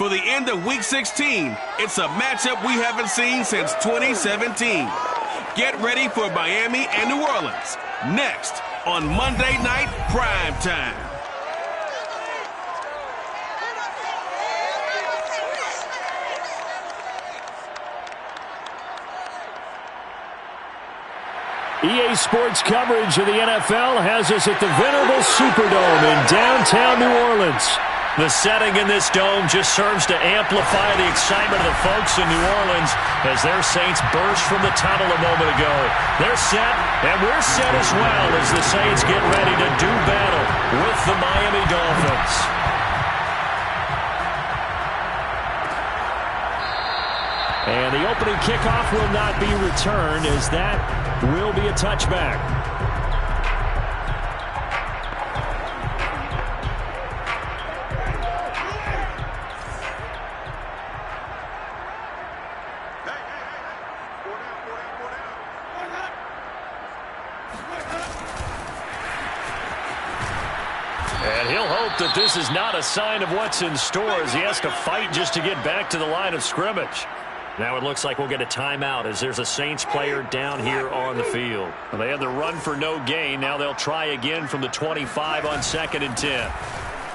for the end of Week 16. It's a matchup we haven't seen since 2017. Get ready for Miami and New Orleans next on Monday Night Prime Time. EA Sports coverage of the NFL has us at the venerable Superdome in downtown New Orleans. The setting in this dome just serves to amplify the excitement of the folks in New Orleans as their Saints burst from the tunnel a moment ago. They're set, and we're set as well as the Saints get ready to do battle with the Miami Dolphins. And the opening kickoff will not be returned as that will be a touchback. And he'll hope that this is not a sign of what's in store as he has to fight just to get back to the line of scrimmage. Now it looks like we'll get a timeout as there's a Saints player down here on the field. Well, they had the run for no gain. Now they'll try again from the 25 on 2nd and 10.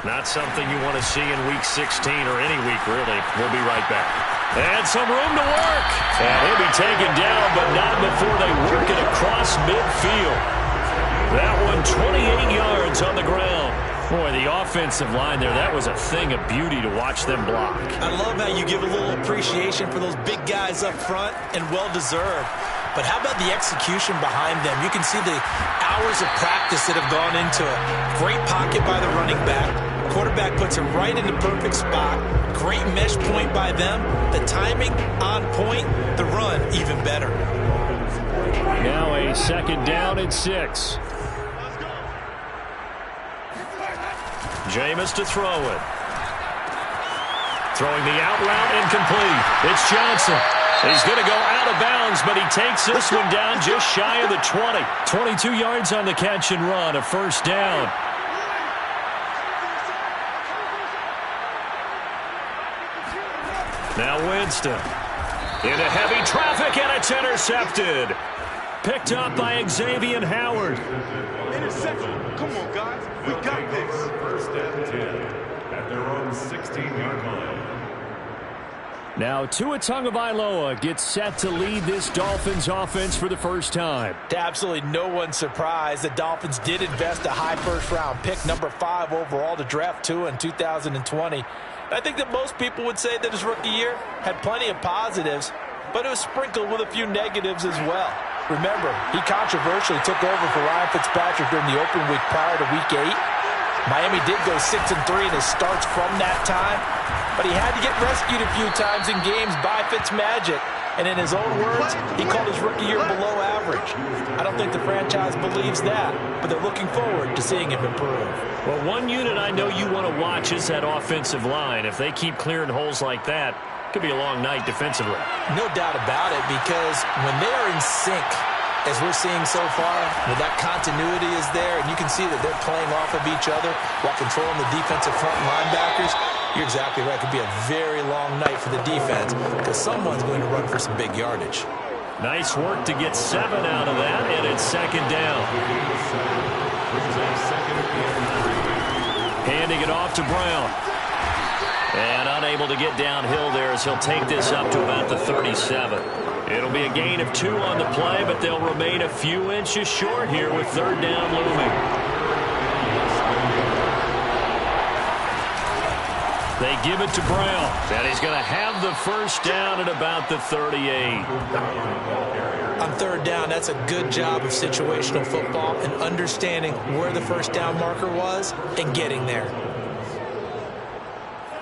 Not something you want to see in Week 16 or any week, really. We'll be right back. And some room to work. And he'll be taken down, but not before they work it across midfield. That one 28 yards on the ground. Boy, the offensive line there, that was a thing of beauty to watch them block. I love how you give a little appreciation for those big guys up front, and well-deserved. But how about the execution behind them? You can see the hours of practice that have gone into it. Great pocket by the running back. Quarterback puts it right in the perfect spot. Great mesh point by them. The timing on point. The run even better. Now a 2nd down and 6. Jameis to throw it. Throwing the out route incomplete. It's Johnson. He's going to go out of bounds, but he takes this one down just shy of the 20. 22 yards on the catch and run, a 1st down. Now Winston. Into heavy traffic, and it's intercepted. Picked up by Xavier Howard. Interception. Come on, guys. We got this. 1st and 10 at their own 16-yard line. Now Tua Tagovailoa gets set to lead this Dolphins offense for the first time. To absolutely no one's surprise, the Dolphins did invest a high 1st-round pick, number 5 overall, to draft Tua in 2020. I think that most people would say that his rookie year had plenty of positives, but it was sprinkled with a few negatives as well. Remember, he controversially took over for Ryan Fitzpatrick during the open week prior to Week 8. Miami did go 6-3 in his starts from that time, but he had to get rescued a few times in games by Fitzmagic. And in his own words, he called his rookie year below average. I don't think the franchise believes that, but they're looking forward to seeing him improve. Well, one unit I know you want to watch is that offensive line. If they keep clearing holes like that, it could be a long night defensively. No doubt about it, because when they are in sync, as we're seeing so far, that continuity is there, and you can see that they're playing off of each other while controlling the defensive front linebackers. You're exactly right. It could be a very long night for the defense because someone's going to run for some big yardage. Nice work to get 7 out of that, and it's 2nd down. Handing it off to Brown. And unable to get downhill there as he'll take this up to about the 37. It'll be a gain of 2 on the play, but they'll remain a few inches short here with 3rd down looming. They give it to Brown, and he's going to have the 1st down at about the 38. On 3rd down, that's a good job of situational football and understanding where the 1st down marker was and getting there.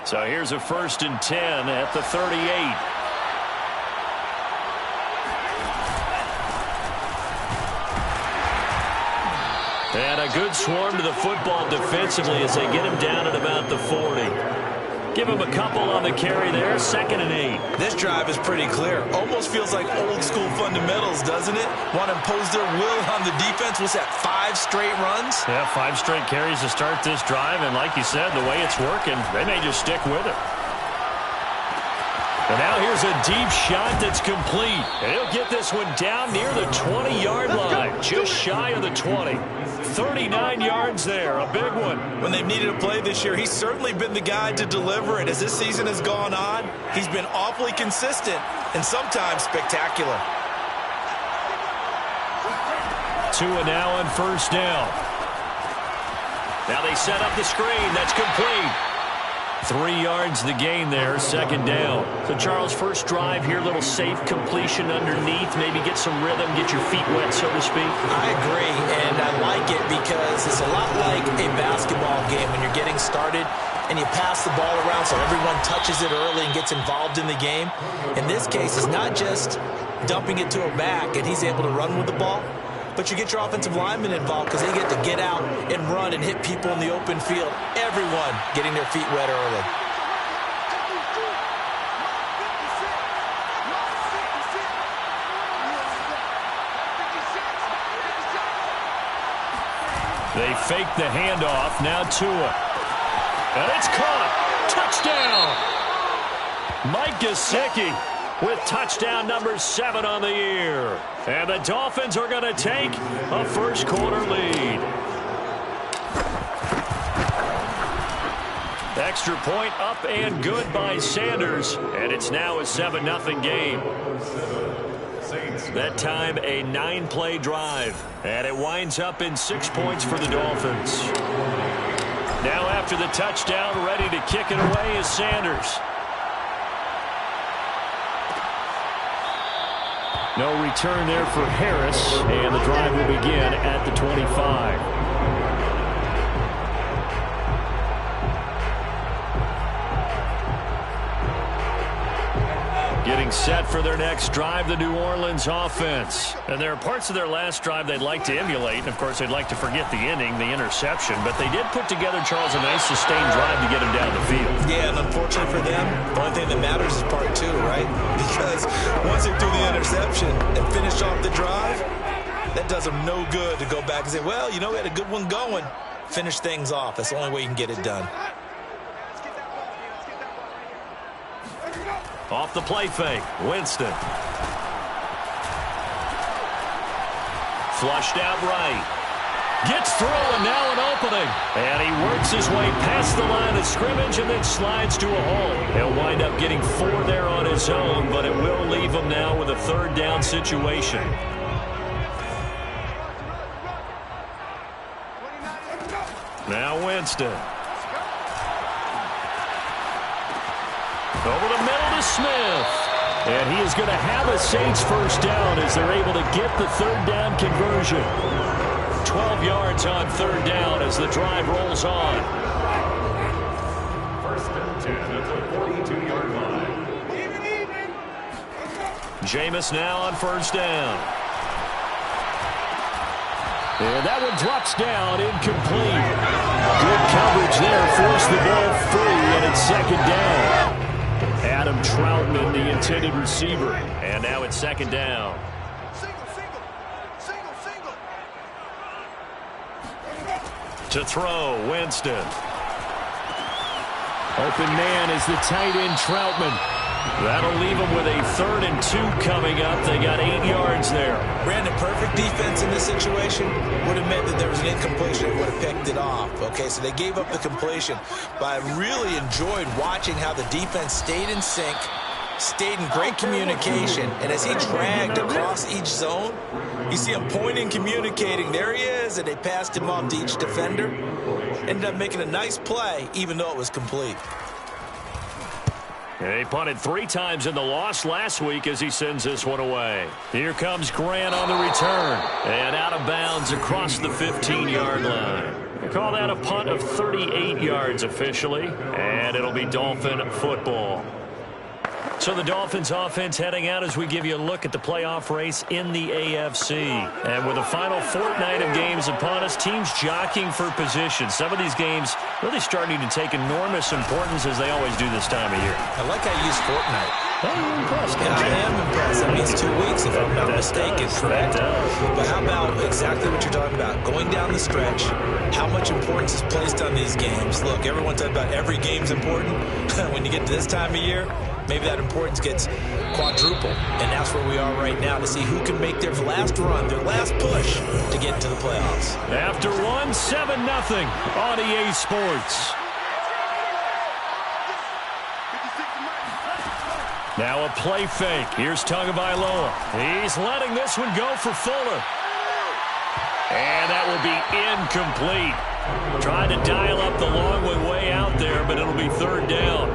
So here's a 1st and 10 at the 38. And a good swarm to the football defensively as they get him down at about the 40. Give him a couple on the carry there. 2nd and 8. This drive is pretty clear. Almost feels like old school fundamentals, doesn't it? Want to impose their will on the defense. What's that, 5 straight runs? Yeah, 5 straight carries to start this drive. And like you said, the way it's working, they may just stick with it. And now here's a deep shot that's complete. And he'll get this one down near the 20-yard line, just shy of the 20. 39 yards there, a big one. When they've needed a play this year, he's certainly been the guy to deliver it. As this season has gone on, he's been awfully consistent and sometimes spectacular. Tua now on first down. Now they set up the screen. That's complete. 3 yards the gain there, second down. So, Charles, first drive here, little safe completion underneath, maybe get some rhythm, get your feet wet, so to speak. I agree, and I like it because it's a lot like a basketball game when you're getting started and you pass the ball around so everyone touches it early and gets involved in the game. In this case, it's not just dumping it to a back and he's able to run with the ball, but you get your offensive linemen involved because they get to get out and run and hit people in the open field. Everyone getting their feet wet early. They fake the handoff. Now Tua. And it's caught. Touchdown. Mike Gesicki with touchdown number 7 on the year. And the Dolphins are going to take a first quarter lead. Extra point up and good by Sanders. And it's now a 7-0 game. That time a 9-play drive. And it winds up in 6 points for the Dolphins. Now after the touchdown, ready to kick it away is Sanders. No return there for Harris, and the drive will begin at the 25. Getting set for their next drive, the New Orleans offense. And there are parts of their last drive they'd like to emulate. And, of course, they'd like to forget the inning, the interception. But they did put together, Charles, a nice sustained drive to get him down the field. Yeah, and unfortunately for them, the only thing that matters is part 2, right? Because once they do the interception and finish off the drive, that does them no good to go back and say, well, you know, we had a good one going. Finish things off. That's the only way you can get it done. Off the play fake, Winston. Flushed out right. Gets through and now an opening. And he works his way past the line of scrimmage and then slides to a hole. He'll wind up getting 4 there on his own, but it will leave him now with a 3rd down situation. Now Winston. Over the middle to Smith. And he is going to have a Saints first down as they're able to get the 3rd down conversion. 12 yards on 3rd down as the drive rolls on. First and 10 at the 42-yard line. Jameis now on first down. And that one drops down, incomplete. Good coverage there, forced the ball free, and it's 2nd down. Adam Troutman, the intended receiver. And now it's 2nd down. To throw, Winston. Open man is the tight end, Troutman. That'll leave them with a 3rd and 2 coming up. They got 8 yards there. Brandon, perfect defense in this situation would have meant that there was an incompletion. They would have picked it off. Okay, so they gave up the completion. But I really enjoyed watching how the defense stayed in sync, stayed in great communication. And as he dragged across each zone, you see him pointing, communicating. There he is, and they passed him off to each defender. Ended up making a nice play, even though it was complete. They punted 3 times in the loss last week as he sends this one away. Here comes Grant on the return. And out of bounds across the 15-yard line. They call that a punt of 38 yards officially. And it'll be Dolphin football. So the Dolphins offense heading out as we give you a look at the playoff race in the AFC. And with the final fortnight of games upon us, teams jockeying for position. Some of these games really starting to take enormous importance as they always do this time of year. I like how you use fortnight. Oh, you're impressed. Yeah, I am impressed. That means 2 weeks, if I'm not mistaken, correct? But how about exactly what you're talking about? Going down the stretch, how much importance is placed on these games? Look, everyone talks about every game's important. When you get to this time of year, maybe that importance gets quadrupled. And that's where we are right now to see who can make their last run, their last push to get into the playoffs. After one, 7-0 on EA Sports. Now a play fake. Here's Tagovailoa. He's letting this one go for Fuller. And that will be incomplete. Trying to dial up the long way out there, but it'll be third down.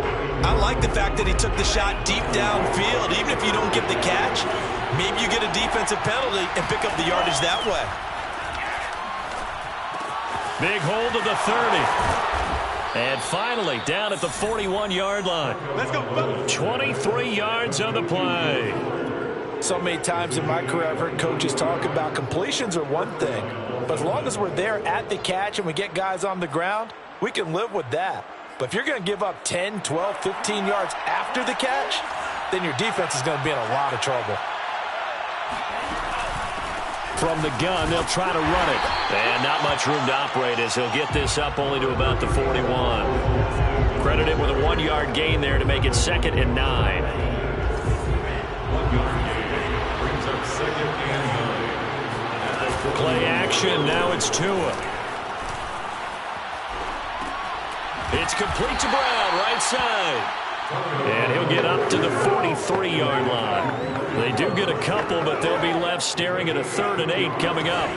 I like the fact that he took the shot deep downfield. Even if you don't get the catch, maybe you get a defensive penalty and pick up the yardage that way. Big hold of the 30. And finally, down at the 41-yard line. Let's go. 23 yards on the play. So many times in my career, I've heard coaches talk about completions are one thing. But as long as we're there at the catch and we get guys on the ground, we can live with that. But if you're going to give up 10, 12, 15 yards after the catch, then your defense is going to be in a lot of trouble. From the gun, they'll try to run it. And not much room to operate as he'll get this up only to about the 41. Credit him with a 1-yard gain there to make it 2nd and 9. 1-yard gain brings up 2nd and 9. Play action, now it's Tua. It's complete to Brown, right side. And he'll get up to the 43-yard line. They do get a couple, but they'll be left staring at a 3rd and 8 coming up.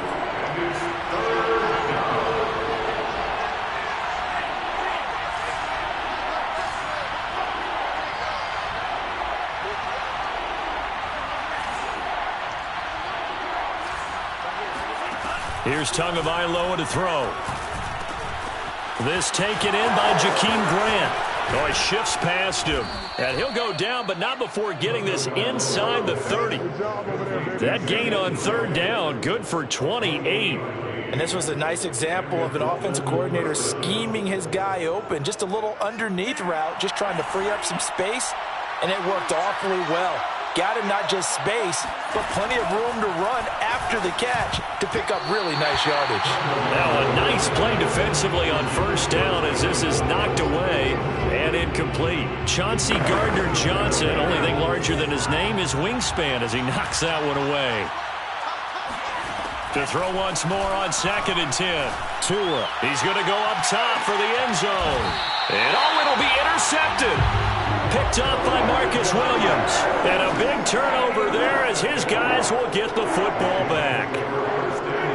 Here's Tagovailoa to throw. This taken in by Jakeem Grant. Oh, he shifts past him. And he'll go down, but not before getting this inside the 30. That gain on 3rd down, good for 28. And this was a nice example of an offensive coordinator scheming his guy open. Just a little underneath route, just trying to free up some space. And it worked awfully well. Got him not just space, but plenty of room to run after the catch to pick up really nice yardage. Now a nice play defensively on 1st down as this is knocked away and incomplete. Chauncey Gardner-Johnson, only thing larger than his name is wingspan as he knocks that one away. To throw once more on 2nd and 10. Tua. He's going to go up top for the end zone. And it'll be intercepted. Picked up by Marcus Williams. And a big turnover there as his guys will get the football back.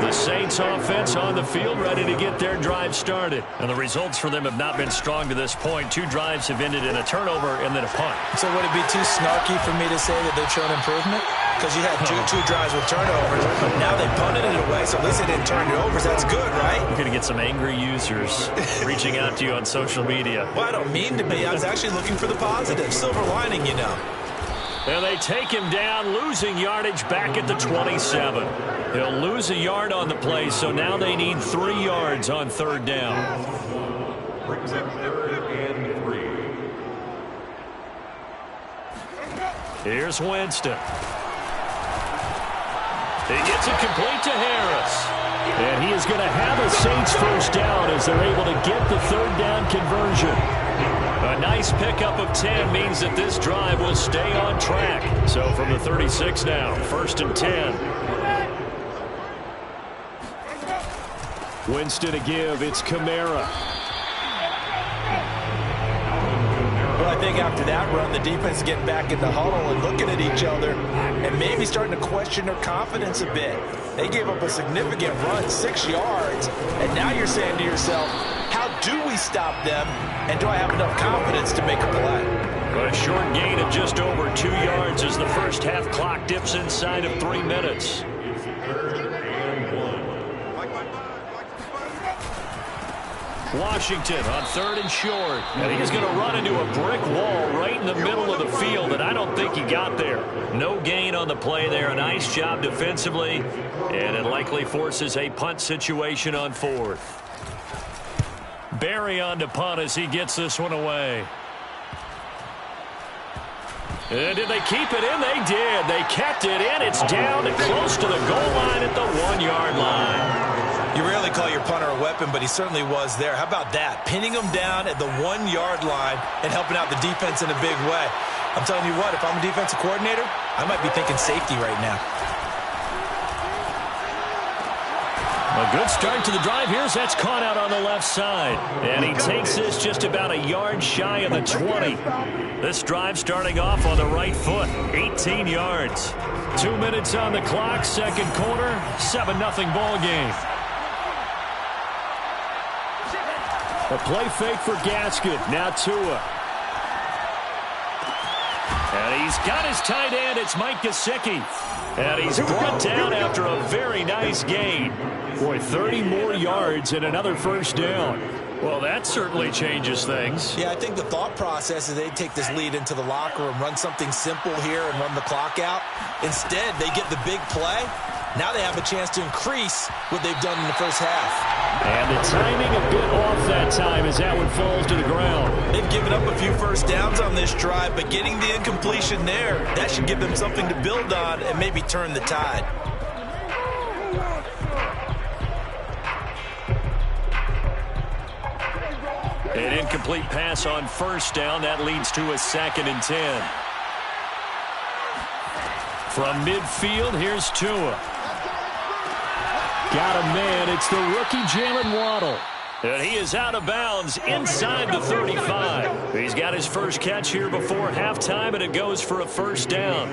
The Saints offense on the field ready to get their drive started. And the results for them have not been strong to this point. 2 drives have ended in a turnover and then a punt. So would it be too snarky for me to say that they've shown improvement? Because you had two drives with turnovers. Now they punted it away, so at least they didn't turn it over. So that's good, right? You're going to get some angry users reaching out to you on social media. Well, I don't mean to be. I was actually looking for the positive. Silver lining, you know. And they take him down, losing yardage back at the 27. He'll lose a yard on the play, so now they need 3 yards on 3rd down. Brings up 3rd and 3. Here's Winston. He gets it complete to Harris. And he is going to have a Saints 1st down as they're able to get the 3rd down conversion. A nice pickup of 10 means that this drive will stay on track. So from the 36 now, 1st and 10. Winston to give. It's Kamara. Well, I think after that run, the defense is getting back in the huddle and looking at each other and maybe starting to question their confidence a bit. They gave up a significant run, 6 yards, and now you're saying to yourself, how do we stop them, and do I have enough confidence to make a play? A short gain of just over 2 yards as the first half clock dips inside of 3 minutes. It's 3rd and 1. Washington on 3rd and short. And he's going to run into a brick wall right in the middle of the field, and I don't think he got there. No gain on the play there. A nice job defensively, and it likely forces a punt situation on 4th. Barry on to punt as he gets this one away. And did they keep it in? They did. They kept it in. It's down and close to the goal line at the 1-yard line. You rarely call your punter a weapon, but he certainly was there. How about that? Pinning him down at the 1-yard line and helping out the defense in a big way. I'm telling you what, if I'm a defensive coordinator, I might be thinking safety right now. A good start to the drive. Here's that's caught out on the left side. And he takes this just about a yard shy of the 20. This drive starting off on the right foot. 18 yards. 2 minutes on the clock. Second quarter. 7-0 ball game. A play fake for Gaskin. Now Tua. And he's got his tight end. It's Mike Gesicki. And he's brought down after a very nice gain. Boy, 30 more yards and another first down. Well, that certainly changes things. Yeah, I think the thought process is they take this lead into the locker room, run something simple here and run the clock out. Instead, they get the big play. Now they have a chance to increase what they've done in the first half. And the timing a bit off that time as that one falls to the ground. They've given up a few first downs on this drive, but getting the incompletion there, that should give them something to build on and maybe turn the tide. An incomplete pass on first down. That leads to a 2nd and 10. From midfield, here's Tua. Got a man. It's the rookie Jalen Waddle. And he is out of bounds inside the 35. He's got his first catch here before halftime, and it goes for a first down.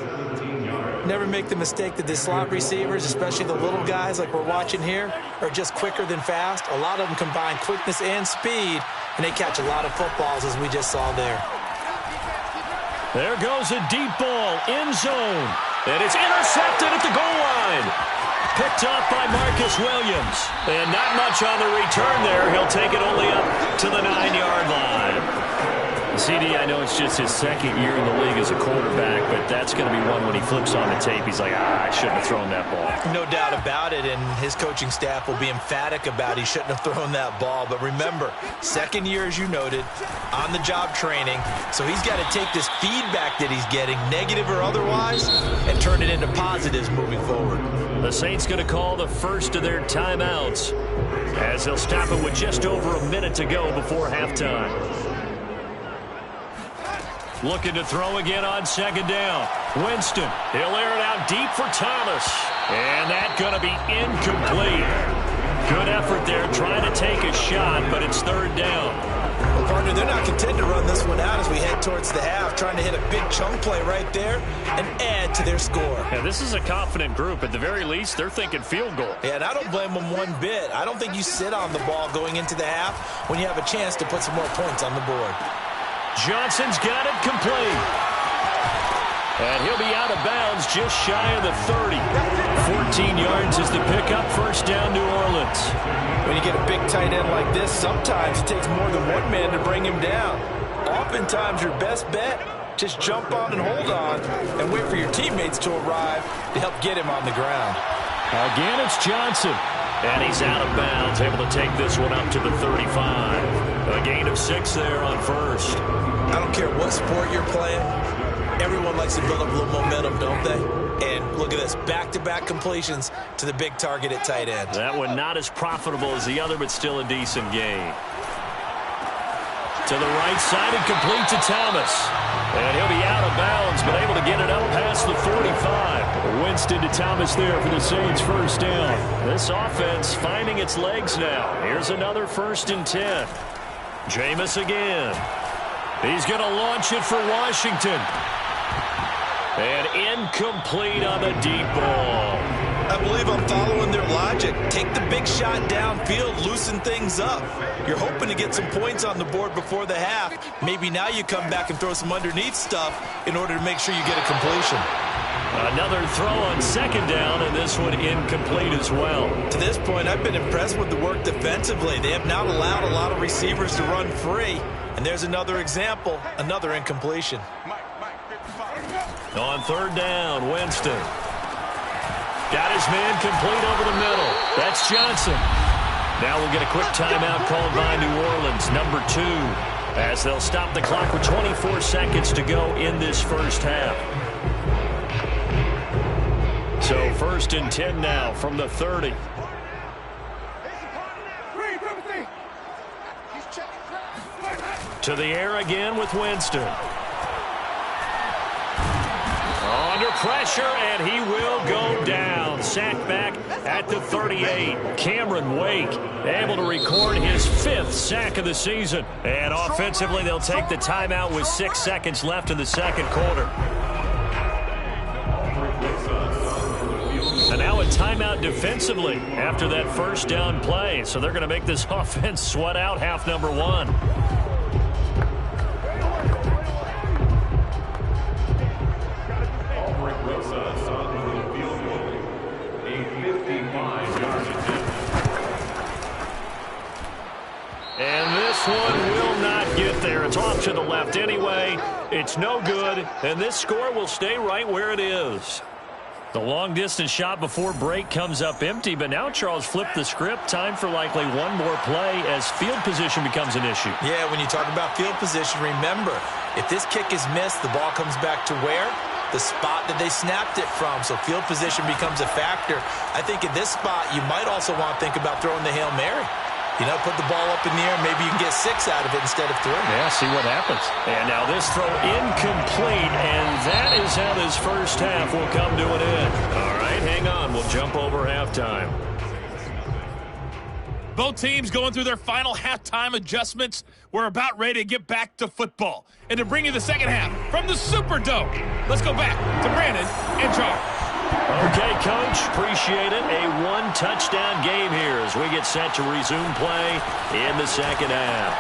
Never make the mistake that the slot receivers, especially the little guys like we're watching here, are just quicker than fast. A lot of them combine quickness and speed, and they catch a lot of footballs, as we just saw there. There goes a deep ball, end zone. And it's intercepted at the goal line. Picked off by Marcus Williams. And not much on the return there. He'll take it only up to the 9-yard line. CD, I know it's just his second year in the league as a quarterback, but that's going to be one when he flips on the tape. He's like, I shouldn't have thrown that ball. No doubt about it, and his coaching staff will be emphatic about he shouldn't have thrown that ball. But remember, second year, as you noted, on-the-job training, so he's got to take this feedback that he's getting, negative or otherwise, and turn it into positives moving forward. The Saints going to call the first of their timeouts as they'll stop it with just over a minute to go before halftime. Looking to throw again on second down. Winston, he'll air it out deep for Thomas. And that's going to be incomplete. Good effort there trying to take a shot, but it's third down. Well, partner, they're not content to run this one out as we head towards the half, trying to hit a big chunk play right there and add to their score. Yeah, this is a confident group. At the very least, they're thinking field goal. Yeah, and I don't blame them one bit. I don't think you sit on the ball going into the half when you have a chance to put some more points on the board. Johnson's got it complete. And he'll be out of bounds just shy of the 30. 14 yards is the pickup. First down, New Orleans. When you get a big tight end like this, sometimes it takes more than one man to bring him down. Oftentimes, your best bet, just jump on and hold on and wait for your teammates to arrive to help get him on the ground. Again, it's Johnson. And he's out of bounds, able to take this one up to the 35. A gain of 6 there on first. I don't care what sport you're playing. Everyone likes to build up a little momentum, don't they? And look at this, back-to-back completions to the big target at tight end. That one not as profitable as the other, but still a decent gain. To the right side and complete to Thomas. And he'll be out of bounds, but able to get it up past the 45. Winston to Thomas there for the Saints' first down. This offense finding its legs now. Here's another 1st and 10. Jameis again. He's going to launch it for Washington. And incomplete on the deep ball. I believe I'm following their logic. Take the big shot downfield, loosen things up. You're hoping to get some points on the board before the half. Maybe now you come back and throw some underneath stuff in order to make sure you get a completion. Another throw on second down, and this one incomplete as well. To this point, I've been impressed with the work defensively. They have not allowed a lot of receivers to run free. And there's another example, another incompletion. On third down, Winston. Got his man complete over the middle. That's Johnson. Now we'll get a quick timeout called by New Orleans, number 2, as they'll stop the clock with 24 seconds to go in this first half. So 1st and 10 now from the 30. To the air again with Winston. pressure, and he will go down. Sacked back at the 38. Cameron Wake able to record his 5th sack of the season. And offensively, they'll take the timeout with 6 seconds left in the second quarter. And now a timeout defensively after that first down play. So they're going to make this offense sweat out half number 1. And this one will not get there. It's off to the left anyway. It's no good. And this score will stay right where it is. The long-distance shot before break comes up empty, but now Charles flipped the script. Time for likely one more play as field position becomes an issue. Yeah, when you talk about field position, remember, if this kick is missed, the ball comes back to where? The spot that they snapped it from. So field position becomes a factor. I think at this spot, you might also want to think about throwing the Hail Mary. You know, put the ball up in the air, maybe you can get 6 out of it instead of 3. Yeah, see what happens. And now this throw incomplete, and that is how this first half will come to an end. All right, hang on. We'll jump over halftime. Both teams going through their final halftime adjustments. We're about ready to get back to football. And to bring you the second half from the Superdome, let's go back to Brandon and Charles. Okay, Coach, appreciate it. A 1-touchdown game here as we get set to resume play in the second half.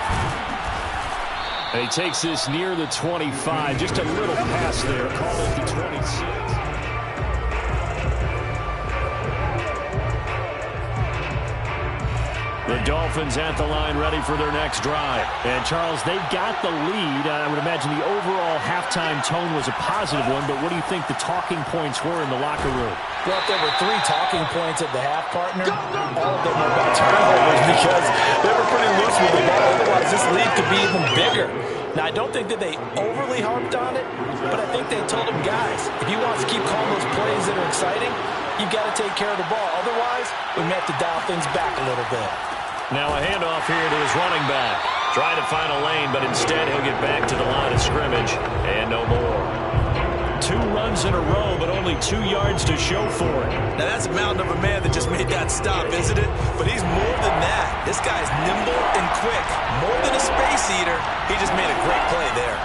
And he takes this near the 25. Just a little pass there. Call it the 26. The Dolphins at the line ready for their next drive. And, Charles, they've got the lead. I would imagine the overall halftime tone was a positive one, but what do you think the talking points were in the locker room? Well, if there were 3 talking points at the half, partner, all of them were about turnovers because they were pretty loose with the ball. Otherwise, this lead could be even bigger. Now, I don't think that they overly harped on it, but I think they told them, guys, if you want to keep calling those plays that are exciting, you've got to take care of the ball. Otherwise, we may have to dial things back a little bit. Now a handoff here to his running back. Trying to find a lane, but instead he'll get back to the line of scrimmage. And no more. 2 runs in a row, but only 2 yards to show for it. Now that's a mountain of a man that just made that stop, isn't it? But he's more than that. This guy's nimble and quick. More than a space eater. He just made a great play there.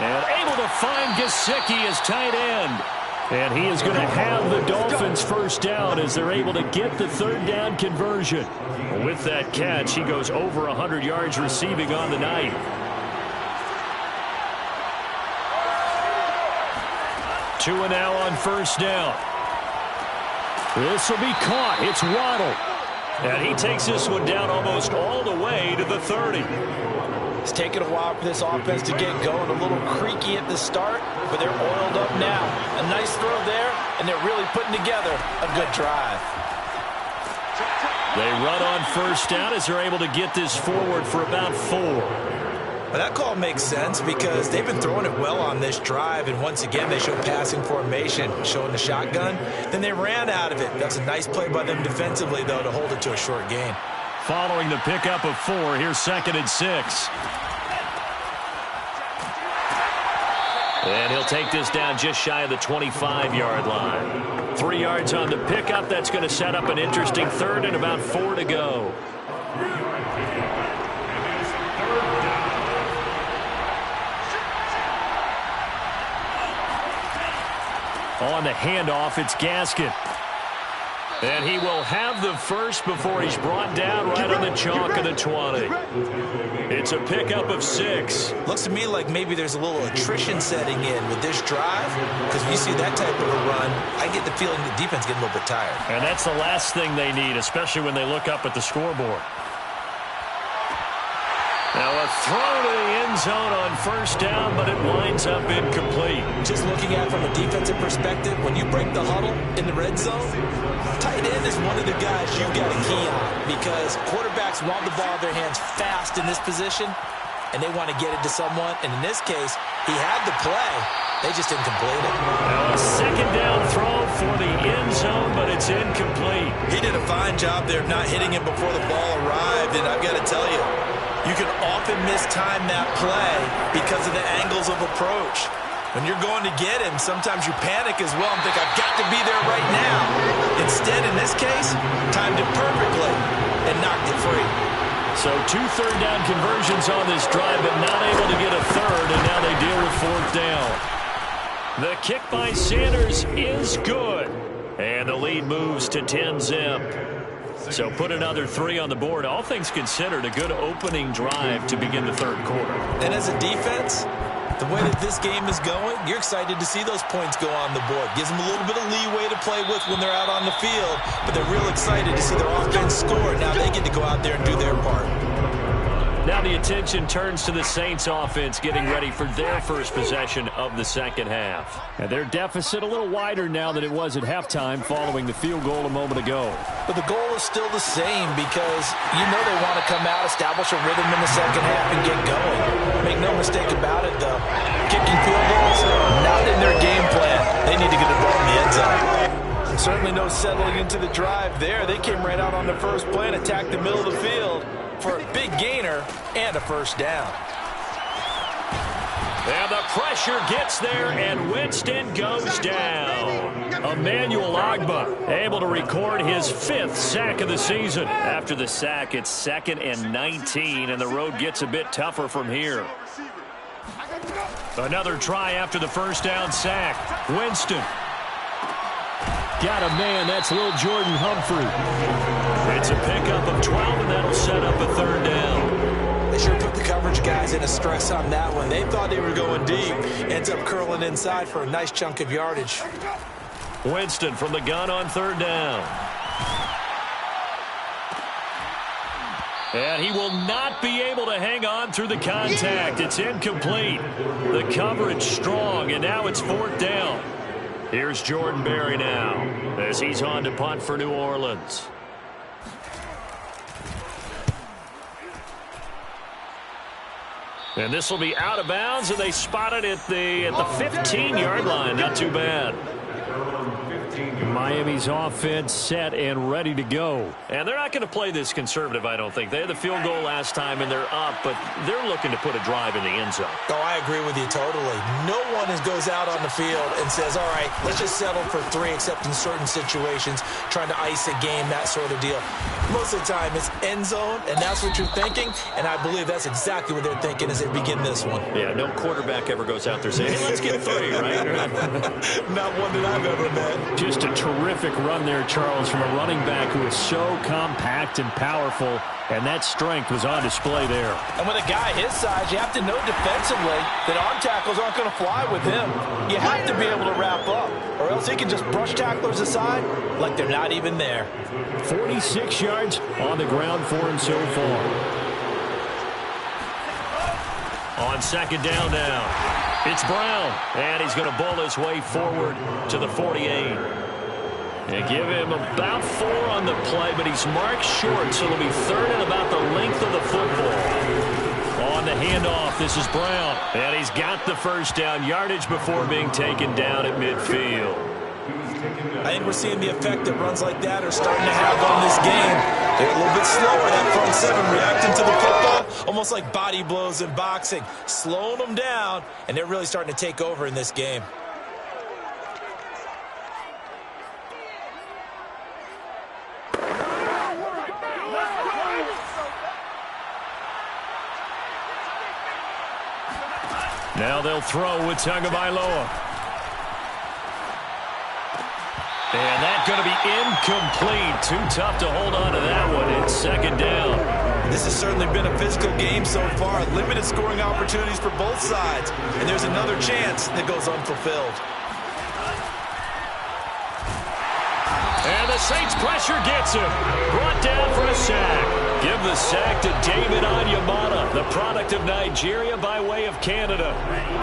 And able to find Gesicki as tight end. And he is going to have the Dolphins first down as they're able to get the 3rd down conversion. With that catch, he goes over 100 yards receiving on the night. Tua now on first down. This will be caught. It's Waddle. And he takes this one down almost all the way to the 30. It's taken a while for this offense to get going. A little creaky at the start, but they're oiled up now. A nice throw there, and they're really putting together a good drive. They run on first down as they're able to get this forward for about 4. Well, that call makes sense because they've been throwing it well on this drive, and once again they show passing formation, showing the shotgun. Then they ran out of it. That's a nice play by them defensively, though, to hold it to a short gain. Following the pickup of 4, here's 2nd and 6. And he'll take this down just shy of the 25-yard line. 3 yards on the pickup. That's going to set up an interesting 3rd and about 4 to go. On the handoff, it's Gaskin. And he will have the first before he's brought down right on the chalk of the 20. It's a pickup of 6. Looks to me like maybe there's a little attrition setting in with this drive, because when you see that type of a run, I get the feeling the defense getting a little bit tired. And that's the last thing they need, especially when they look up at the scoreboard. Now a throw to the end zone on first down, but it winds up incomplete. Just looking at it from a defensive perspective, when you break the huddle in the red zone, tight end is one of the guys you've got to key on because quarterbacks want the ball in their hands fast in this position, and they want to get it to someone. And in this case, he had the play. They just didn't complete it. Now a 2nd down throw for the end zone, but it's incomplete. He did a fine job there of not hitting it before the ball arrived, and I've got to tell you, you can often mistime that play because of the angles of approach. When you're going to get him, sometimes you panic as well and think, I've got to be there right now. Instead, in this case, timed it perfectly and knocked it free. So 2 third-down conversions on this drive, but not able to get a third, and now they deal with 4th down. The kick by Sanders is good, and the lead moves to 10-zip. So put another 3 on the board. All things considered, a good opening drive to begin the third quarter. And as a defense, the way that this game is going, you're excited to see those points go on the board. Gives them a little bit of leeway to play with when they're out on the field, but they're real excited to see their offense score. Now they get to go out there and do their part. Now the attention turns to the Saints offense getting ready for their first possession of the second half. And their deficit a little wider now than it was at halftime following the field goal a moment ago. But the goal is still the same because you know they want to come out, establish a rhythm in the second half, and get going. Make no mistake about it, though. Kicking field goals, not in their game plan. They need to get the ball in the end zone. Certainly no settling into the drive there. They came right out on the first play and attacked the middle of the field for a big gainer and a first down. And the pressure gets there, and Winston goes down. Emmanuel Ogbah able to record his 5th sack of the season. After the sack, it's 2nd and 19, and the road gets a bit tougher from here. Another try after the first down sack. Winston. Got a man. That's little Jordan Humphrey. It's a pickup of 12, and that'll set up a 3rd down. They sure put the coverage guys in a stress on that one. They thought they were going deep. Ends up curling inside for a nice chunk of yardage. Winston from the gun on 3rd down. And he will not be able to hang on through the contact. It's incomplete. The coverage strong, and now it's 4th down. Here's Jordan Berry now as he's on to punt for New Orleans. And this will be out of bounds, and they spot it at the 15-yard line. Not too bad. Miami's offense set and ready to go. And they're not going to play this conservative, I don't think. They had the field goal last time, and they're up, but they're looking to put a drive in the end zone. Oh, I agree with you totally. No one goes out on the field and says, all right, let's just settle for 3, except in certain situations, trying to ice a game, that sort of deal. Most of the time, it's end zone, and that's what you're thinking, and I believe that's exactly what they're thinking as they begin this one. Yeah, no quarterback ever goes out there saying, hey, let's get 3, right? Not one that I've ever met. Just a terrific run there, Charles, from a running back who is so compact and powerful, and that strength was on display there. And with a guy his size, you have to know defensively that arm tackles aren't going to fly with him. You have to be able to wrap up, or else he can just brush tacklers aside like they're not even there. 46 yards on the ground for him so far. On 2nd down now, it's Brown, and he's going to bowl his way forward to the 48. They give him about 4 on the play, but he's marked short, so it'll be 3rd and about the length of the football. On the handoff, this is Brown, and he's got the first down, yardage before being taken down at midfield. I think we're seeing the effect that runs like that are starting to have on this game. They're a little bit slower, that front 7 reacting to the football, almost like body blows in boxing, slowing them down, and they're really starting to take over in this game. Now they'll throw with Tagovailoa. And that's going to be incomplete. Too tough to hold on to that one. It's 2nd down. This has certainly been a physical game so far. Limited scoring opportunities for both sides. And there's another chance that goes unfulfilled. And the Saints pressure gets him. Brought down for a sack. Give the sack to David Onyemata, the product of Nigeria by way of Canada.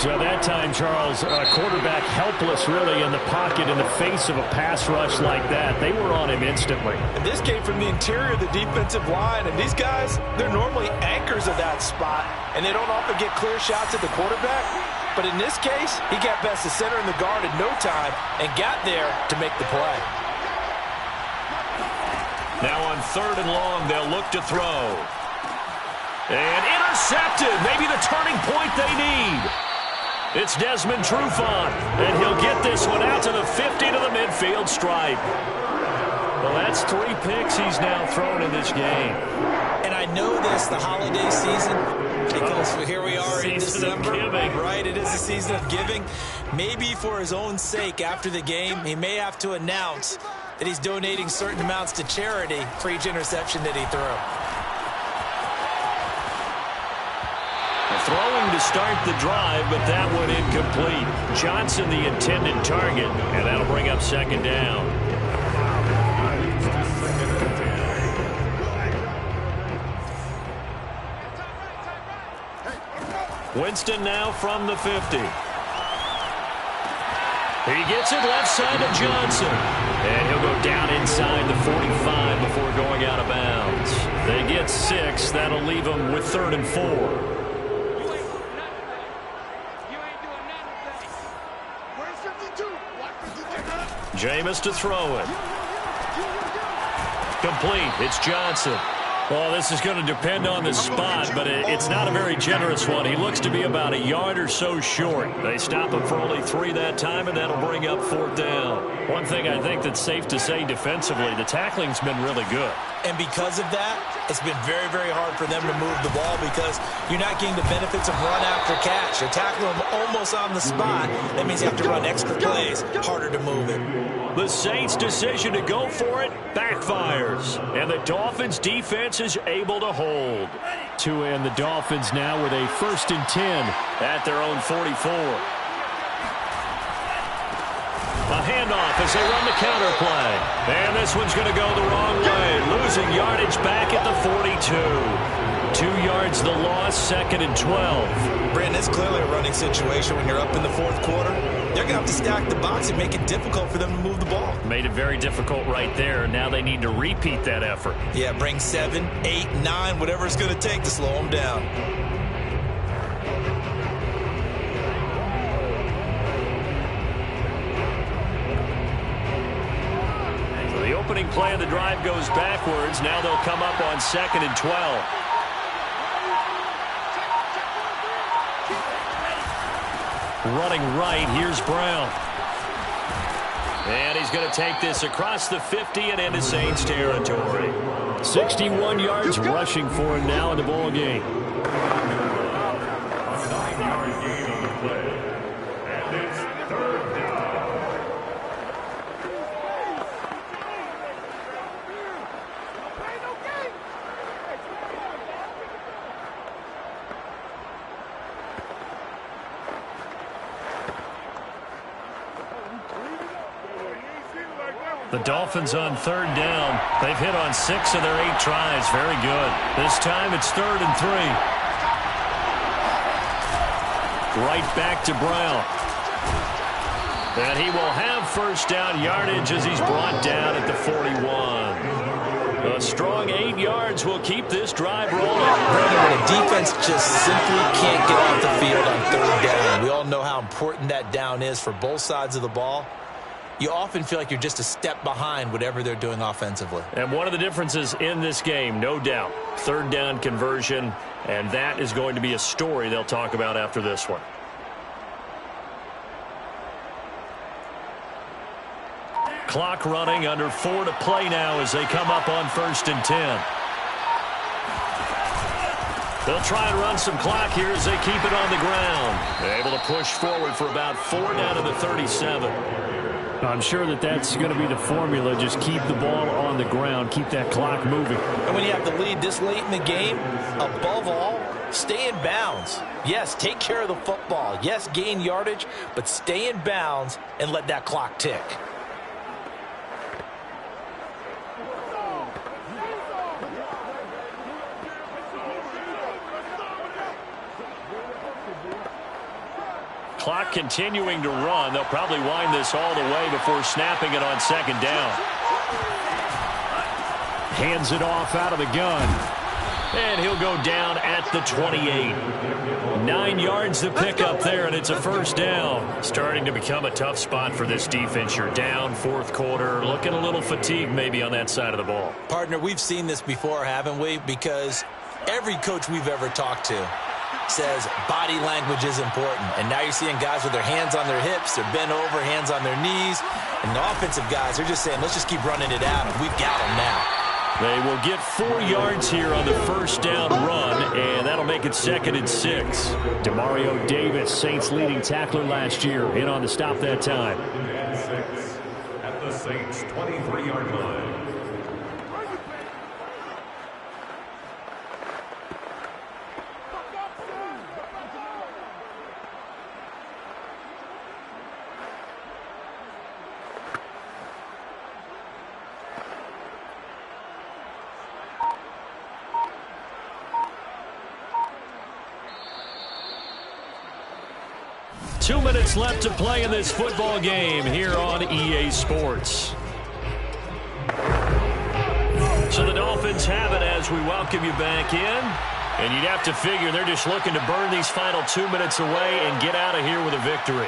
So that time, Charles, a quarterback helpless really in the pocket in the face of a pass rush like that. They were on him instantly. And this came from the interior of the defensive line. And these guys, they're normally anchors of that spot. And they don't often get clear shots at the quarterback. But in this case, he got past the center and the guard in no time and got there to make the play. Now on 3rd and long, they'll look to throw. And intercepted. Maybe the turning point they need. It's Desmond Trufant, and he'll get this one out to the 50 to the midfield stripe. Well, that's 3 picks he's now thrown in this game. And I know this, the holiday season, because here we are in December. Right, it is the season of giving. Maybe for his own sake, after the game, he may have to announce that he's donating certain amounts to charity for each interception that he threw. Throwing to start the drive, but that one incomplete. Johnson the intended target, and that'll bring up second down. Winston now from the 50. He gets it left side of Johnson. And he'll go down inside the 45 before going out of bounds. They get 6. That'll leave them with 3rd and 4. Jameis to throw it. Complete. It's Johnson. Well, this is going to depend on the spot, but it's not a very generous one. He looks to be about a yard or so short. They stop him for only 3 that time, and that'll bring up 4th down. One thing I think that's safe to say defensively, the tackling's been really good. And because of that, it's been very, very hard for them to move the ball because you're not getting the benefits of run after catch. You're tackling them almost on the spot. That means you have to run extra plays, harder to move it. The Saints' decision to go for it backfires, and the Dolphins' defense is able to hold. And the Dolphins now with a 1st and 10 at their own 44. A handoff as they run the counter play. And this one's going to go the wrong way. Losing yardage back at the 42. 2 yards the loss, 2nd and 12. Brandon, it's clearly a running situation when you're up in the 4th quarter. They're going to have to stack the box and make it difficult for them to move the ball. Made it very difficult right there. Now they need to repeat that effort. Yeah, bring 7, 8, 9, whatever it's going to take to slow them down. So the opening play of the drive goes backwards. Now they'll come up on 2nd and 12. Running right, here's Brown. And he's going to take this across the 50 and into Saints territory. 61 yards rushing for him now in the ball game. 9-yard gain on the play. And it's 3rd down. The Dolphins on 3rd down. They've hit on 6 of their 8 tries. Very good. This time it's 3rd and 3. Right back to Brown. And he will have 1st down yardage as he's brought down at the 41. A strong 8 yards will keep this drive rolling. Brandon, when a defense just simply can't get off the field on 3rd down, we all know how important that down is for both sides of the ball. You often feel like you're just a step behind whatever they're doing offensively. And one of the differences in this game, no doubt, 3rd down conversion, and that is going to be a story they'll talk about after this one. Clock running, under 4 to play now as they come up on 1st and 10. They'll try and run some clock here as they keep it on the ground. They're able to push forward for about 4 down to the 37. I'm sure that's going to be the formula. Just keep the ball on the ground. Keep that clock moving. And when you have the lead this late in the game, above all, stay in bounds. Yes, take care of the football. Yes, gain yardage, but stay in bounds and let that clock tick. Clock continuing to run. They'll probably wind this all the way before snapping it on 2nd down. Hands it off out of the gun. And he'll go down at the 28. 9 yards to pick up there, and it's a 1st down. Starting to become a tough spot for this defense. You're down 4th quarter. Looking a little fatigued maybe on that side of the ball. Partner, we've seen this before, haven't we? Because every coach we've ever talked to says body language is important. And now you're seeing guys with their hands on their hips, they're bent over, hands on their knees. And the offensive guys, they're just saying, let's just keep running it out, and we've got them now. They will get 4 yards here on the first down run, and that'll make it 2nd and 6. Demario Davis, Saints leading tackler last year, in on the stop that time. 6 at the Saints' 23-yard line. Two minutes left to play in this football game here on EA Sports. So the Dolphins have it as we welcome you back in. And you'd have to figure they're just looking to burn these final 2 minutes away and get out of here with a victory.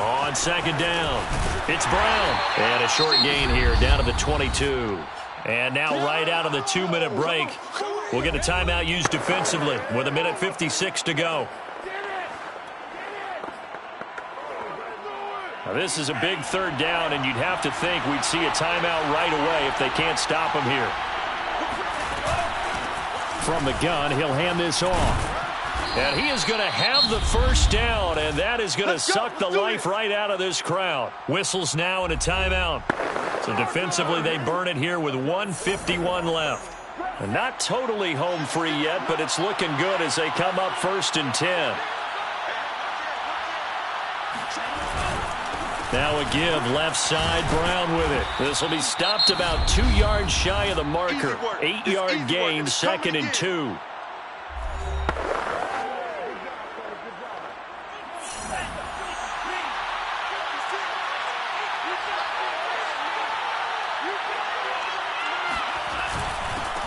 On 2nd down, it's Brown. And a short gain here down to the 22. And now right out of the 2-minute break, we'll get a timeout used defensively with 1:56 to go. Now this is a big 3rd down, and you'd have to think we'd see a timeout right away if they can't stop him here. From the gun, he'll hand this off. And he is going to have the first down, and that is going to suck the life right out of this crowd. Whistles now and a timeout. So defensively, they burn it here with 1:51 left. And not totally home free yet, but it's looking good as they come up 1st and 10. Now a give, left side, Brown with it. This will be stopped about 2 yards shy of the marker. 8-yard gain, 2nd and 2.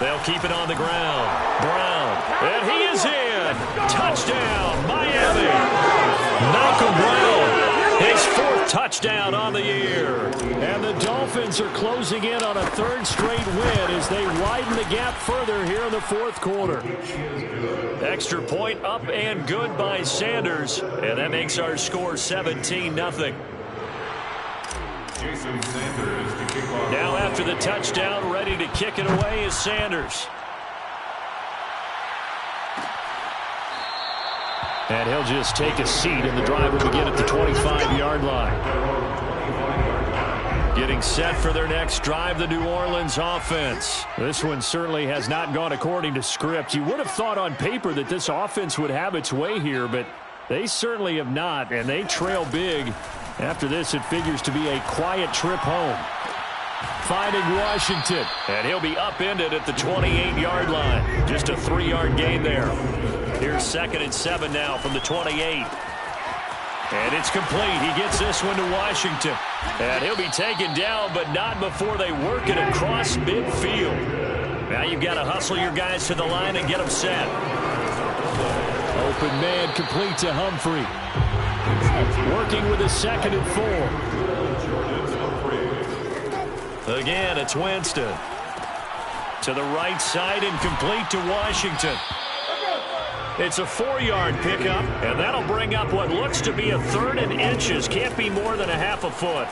They'll keep it on the ground. Brown, and he is in. Touchdown, Miami. Malcolm Brown. His 4th touchdown on the year. And the Dolphins are closing in on a 3rd straight win as they widen the gap further here in the 4th quarter. Extra point up and good by Sanders. And that makes our score 17-0. Now after the touchdown, ready to kick it away is Sanders. And he'll just take a seat, and the drive will begin at the 25-yard line. Getting set for their next drive, the New Orleans offense. This one certainly has not gone according to script. You would have thought on paper that this offense would have its way here, but they certainly have not, and they trail big. After this, it figures to be a quiet trip home. Finding Washington, and he'll be upended at the 28-yard line. Just a 3-yard gain there. Here's 2nd and 7 now from the 28. And it's complete. He gets this one to Washington. And he'll be taken down, but not before they work it across midfield. Now you've got to hustle your guys to the line and get them set. Open man complete to Humphrey. Working with a 2nd and 4. Again, it's Winston. To the right side and complete to Washington. It's a 4-yard pickup, and that'll bring up what looks to be a 3rd and inches. Can't be more than a half a foot.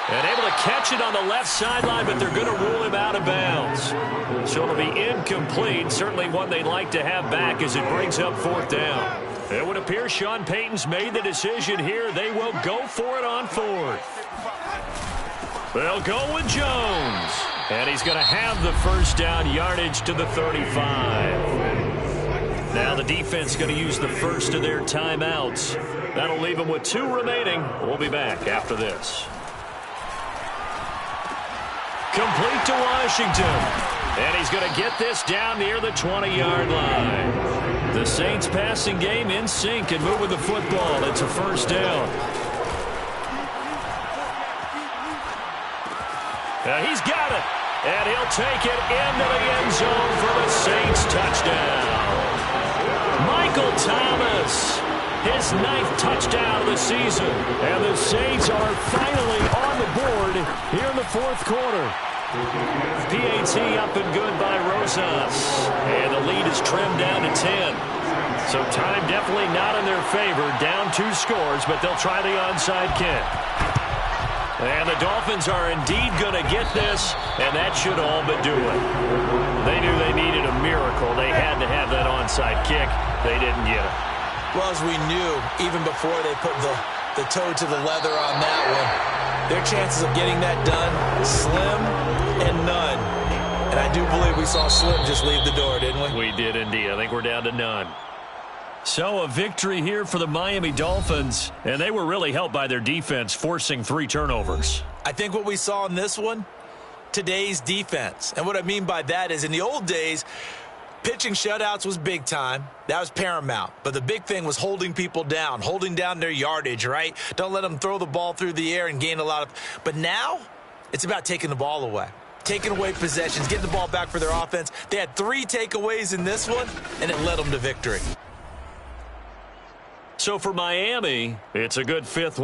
And able to catch it on the left sideline, but they're going to rule him out of bounds. So it'll be incomplete. Certainly one they'd like to have back as it brings up 4th down. It would appear Sean Payton's made the decision here. They will go for it on 4th. They'll go with Jones. And he's going to have the first down, yardage to the 35. Now the defense going to use the first of their timeouts. That'll leave them with 2 remaining. We'll be back after this. Complete to Washington. And he's going to get this down near the 20-yard line. The Saints passing game in sync and moving the football. It's a first down. He's got it. And he'll take it into the end zone for the Saints touchdown. Michael Thomas, his 9th touchdown of the season. And the Saints are finally on the board here in the 4th quarter. PAT up and good by Rosas. And the lead is trimmed down to 10. So time definitely not in their favor. Down 2 scores, but they'll try the onside kick. And the Dolphins are indeed going to get this, and that should all but do it. They knew they needed a miracle. They had to have that onside kick. They didn't get it. Well, as we knew, even before they put the toe to the leather on that one, their chances of getting that done, slim and none. And I do believe we saw Slim just leave the door, didn't we? We did indeed. I think we're down to none. So a victory here for the Miami Dolphins, and they were really helped by their defense, forcing 3 turnovers. I think what we saw in this one, today's defense. And what I mean by that is in the old days, pitching shutouts was big time. That was paramount. But the big thing was holding people down, holding down their yardage, right? Don't let them throw the ball through the air and gain a lot of... But now, it's about taking the ball away. Taking away possessions, getting the ball back for their offense. They had 3 takeaways in this one, and it led them to victory. So for Miami, it's a good 5th